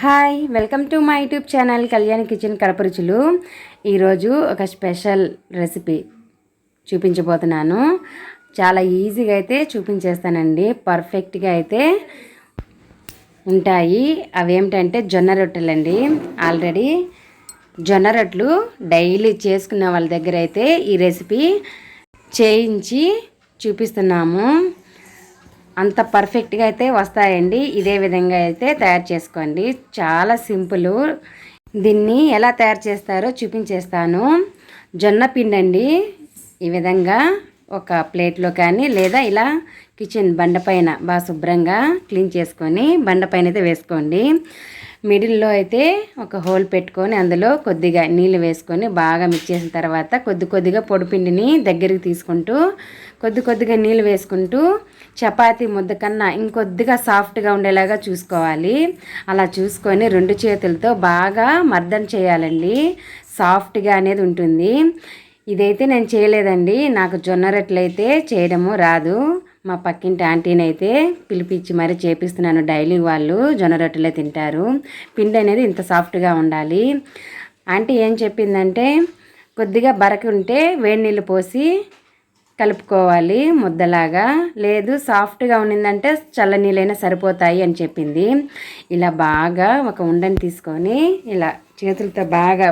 Hi welcome to my YouTube channel Kalyani kitchen Kadapa రుచులు. ఈరోజు ఒక స్పెషల్ రెసిపీ చూపించబోతున్నాను. చాలా ఈజీగా అయితే చూపించేస్తానండి. పర్ఫెక్ట్గా అయితే ఉంటాయి. అవేమిటంటే జొన్న రొట్టెలండి. ఆల్రెడీ జొన్న రొట్టెలు డైలీ చేసుకున్న వాళ్ళ దగ్గర అయితే ఈ రెసిపీ చేయించి చూపిస్తున్నాము. అంత పర్ఫెక్ట్గా అయితే వస్తాయండి. ఇదే విధంగా అయితే తయారు చేసుకోండి. చాలా సింపుల్. దీన్ని ఎలా తయారు చేస్తారో చూపించేస్తాను. జొన్న పిండి అండి. ఈ విధంగా ఒక ప్లేట్లో కానీ లేదా ఇలా కిచెన్ బండపైన బాగా శుభ్రంగా క్లీన్ చేసుకొని బండపైన అయితే వేసుకోండి. మిడిల్లో అయితే ఒక హోల్ పెట్టుకొని అందులో కొద్దిగా నీళ్ళు వేసుకొని బాగా మిక్స్ చేసిన తర్వాత కొద్దిగా పొడిపిండిని దగ్గరికి తీసుకుంటూ కొద్దిగా నీళ్ళు వేసుకుంటూ చపాతీ ముద్ద కన్నా ఇంకొద్దిగా సాఫ్ట్గా ఉండేలాగా చూసుకోవాలి. అలా చూసుకొని రెండు చేతులతో బాగా మర్దన చేయాలండి. సాఫ్ట్గా అనేది ఉంటుంది. ఇదైతే నేను చేయలేదండి. నాకు జొన్న రొట్టెలు అయితే చేయడము రాదు. మా పక్కింటి ఆంటీని అయితే పిలిపించి మరీ చేపిస్తున్నాను. డైలీ వాళ్ళు జొన్న రొట్టెలే తింటారు. పిండి అనేది ఇంత సాఫ్ట్గా ఉండాలి. ఆంటీ ఏం చెప్పిందంటే కొద్దిగా బరక ఉంటే వేడి నీళ్ళు పోసి కలుపుకోవాలి ముద్దలాగా, లేదు సాఫ్ట్గా ఉన్నిందంటే చల్ల నీళ్ళైనా సరిపోతాయి అని చెప్పింది. ఇలా బాగా ఒక ఉండని తీసుకొని ఇలా చేతులతో బాగా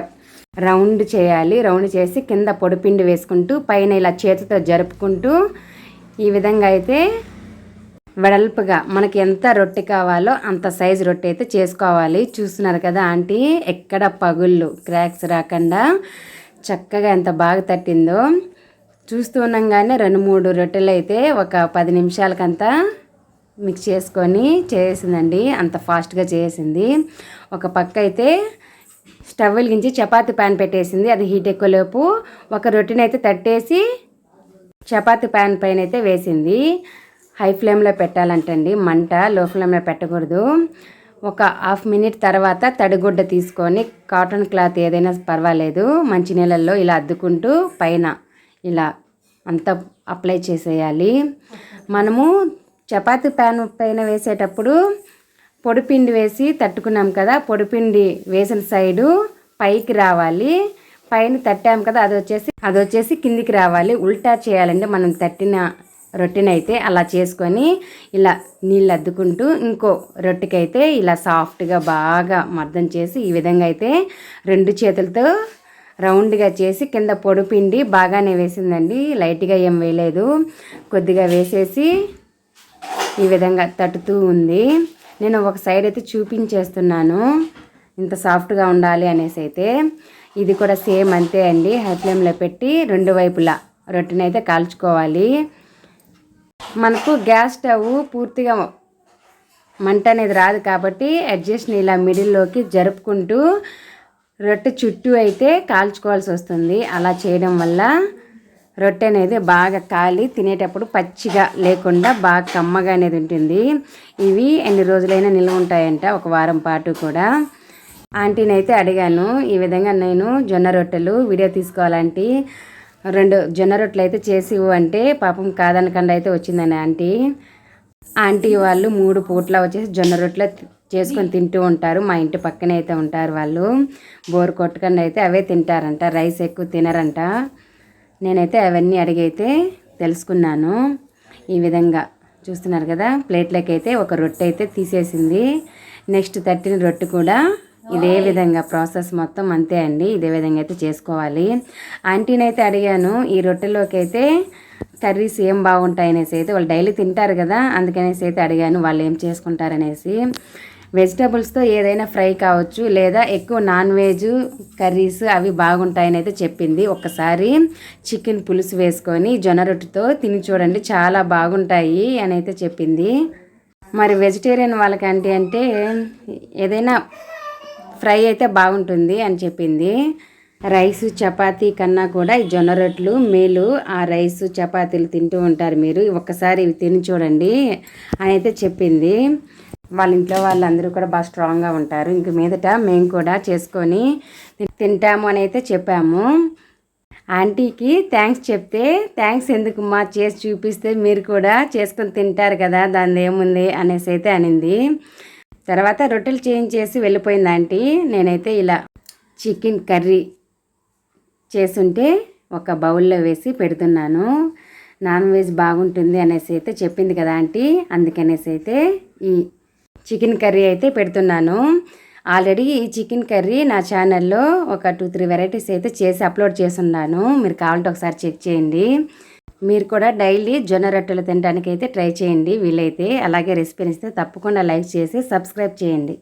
రౌండ్ చేయాలి. రౌండ్ చేసి కింద పొడిపిండి వేసుకుంటూ పైన ఇలా చేతితో జరుపుకుంటూ ఈ విధంగా అయితే వెడల్పుగా మనకి ఎంత రొట్టె కావాలో అంత సైజు రొట్టె అయితే చేసుకోవాలి. చూస్తున్నారు కదా ఆంటీ, ఎక్కడ పగుళ్ళు క్రాక్స్ రాకుండా చక్కగా ఎంత బాగా తట్టిందో. చూస్తూ ఉన్నాగానే 2-3 రొట్టెలు అయితే ఒక 10 నిమిషాలకంతా మిక్స్ చేసుకొని చేసిందండి. అంత ఫాస్ట్గా చేసింది. ఒక పక్క అయితే స్టవ్ వెలిగించి చపాతీ ప్యాన్ పెట్టేసింది. అది హీట్ ఎక్కువలోపు ఒక రొట్టెని అయితే తట్టేసి చపాతీ ప్యాన్ పైన అయితే వేసింది. హై ఫ్లేమ్లో పెట్టాలంటండి, మంట లో ఫ్లేమ్లో పెట్టకూడదు. ఒక హాఫ్ మినిట్ తర్వాత తడిగుడ్డ తీసుకొని కాటన్ క్లాత్ ఏదైనా పర్వాలేదు మంచినీళ్ళల్లో ఇలా అద్దుకుంటూ పైన ఇలా అంతా అప్లై చేసేయాలి. మనము చపాతీ ప్యాన్ పైన వేసేటప్పుడు పొడిపిండి వేసి తట్టుకున్నాం కదా, పొడిపిండి వేసిన సైడు పైకి రావాలి. పైన తట్టాం కదా అది వచ్చేసి కిందికి రావాలి. ఉల్టా చేయాలండి. మనం తట్టిన రొట్టెనైతే అలా చేసుకొని ఇలా నీళ్ళు అద్దుకుంటూ ఇంకో రొట్టెకైతే ఇలా సాఫ్ట్గా బాగా మర్దం చేసి ఈ విధంగా అయితే రెండు చేతులతో రౌండ్గా చేసి కింద పొడిపిండి బాగానే వేసిందండి. లైట్గా ఏం వేయలేదు, కొద్దిగా వేసేసి ఈ విధంగా తట్టుతూ ఉంది. నేను ఒక సైడ్ అయితే చూపించేస్తున్నాను ఇంత సాఫ్ట్గా ఉండాలి అనేసి అయితే. ఇది కూడా సేమ్ అంతే అండి. హై ఫ్లేమ్లో పెట్టి రెండు వైపులా రొట్టెని అయితే కాల్చుకోవాలి. మనకు గ్యాస్ స్టవ్ పూర్తిగా మంట అనేది రాదు కాబట్టి అడ్జస్ట్ని ఇలా మిడిల్లోకి జరుపుకుంటూ రొట్టె చుట్టూ అయితే కాల్చుకోవాల్సి వస్తుంది. అలా చేయడం వల్ల రొట్టె అనేది బాగా కాలి తినేటప్పుడు పచ్చిగా లేకుండా బాగా కమ్మగా అనేది ఉంటుంది. ఇవి ఎన్ని రోజులైనా నిల్వ ఉంటాయంట, ఒక వారం పాటు కూడా. ఆంటీని అయితే అడిగాను, ఈ విధంగా నేను జొన్న రొట్టెలు వీడియో తీసుకోవాలంటే 2 జొన్న రొట్టెలు అయితే చేసి అంటే పాపం కాదనకుండా అయితే వచ్చిందని ఆంటీ వాళ్ళు 3 పూట్ల వచ్చేసి జొన్న రొట్టెలు చేసుకొని తింటూ ఉంటారు. మా ఇంటి పక్కనే అయితే ఉంటారు వాళ్ళు. బోరు కొట్టకుండా అయితే అవే తింటారంట, రైస్ ఎక్కువ తినరంట. నేనైతే అవన్నీ అడిగైతే తెలుసుకున్నాను. ఈ విధంగా చూస్తున్నారు కదా, ప్లేట్లోకి అయితే ఒక రొట్టె అయితే తీసేసింది. నెక్స్ట్ తట్టిన రొట్టె కూడా ఇదే విధంగా ప్రాసెస్ మొత్తం అంతే అండి. ఇదే విధంగా అయితే చేసుకోవాలి. ఆంటీని అయితే అడిగాను ఈ రొట్టెలోకి అయితే కర్రీస్ ఏం బాగుంటాయనేసి అయితే, వాళ్ళు డైలీ తింటారు కదా అందుకనేసి అయితే అడిగాను వాళ్ళు ఏం చేసుకుంటారనేసి. వెజిటబుల్స్తో ఏదైనా ఫ్రై కావచ్చు లేదా ఎక్కువ నాన్ వెజ్ కర్రీస్ అవి బాగుంటాయని అయితే చెప్పింది. ఒక్కసారి చికెన్ పులుసు వేసుకొని జొన్న రొట్టెతో తిని చూడండి, చాలా బాగుంటాయి అని అయితే చెప్పింది. మరి వెజిటేరియన్ వాళ్ళకంటే అంటే ఏదైనా ఫ్రై అయితే బాగుంటుంది అని చెప్పింది. రైసు చపాతీ కన్నా కూడా ఈ జొన్న రొట్టెలు మేలు. ఆ రైసు చపాతీలు తింటూ ఉంటారు మీరు, ఒక్కసారి ఇవి తిని చూడండి అని అయితే చెప్పింది. వాళ్ళ ఇంట్లో వాళ్ళందరూ కూడా బాగా స్ట్రాంగ్గా ఉంటారు. ఇంక మీదట మేము కూడా చేసుకొని తింటాము అని అయితే చెప్పాము. ఆంటీకి థ్యాంక్స్ చెప్తే, థ్యాంక్స్ ఎందుకు మా చేసి చూపిస్తే మీరు కూడా చేసుకొని తింటారు కదా దాని ఏముంది అనేసి అయితే అనింది. తర్వాత రొట్టెలు చేంజ్ చేసి వెళ్ళిపోయింది ఆంటీ. నేనైతే ఇలా చికెన్ కర్రీ చేసుంటే ఒక బౌల్లో వేసి పెడుతున్నాను. నాన్ వెజ్ బాగుంటుంది అనేసి అయితే చెప్పింది కదా ఆంటీ, అందుకనేసి అయితే ఈ చికెన్ కర్రీ అయితే పెడుతున్నాను. ఆల్రెడీ ఈ చికెన్ కర్రీ నా ఛానల్లో ఒక 2-3 వెరైటీస్ అయితే చేసి అప్లోడ్ చేస్తున్నాను. మీరు కావాలంటే ఒకసారి చెక్ చేయండి. మీరు కూడా డైలీ జొన్న రొట్టెలు తినడానికి అయితే ట్రై చేయండి వీలైతే. అలాగే రెసిపీని ఇస్తే తప్పకుండా లైక్ చేసి సబ్స్క్రైబ్ చేయండి.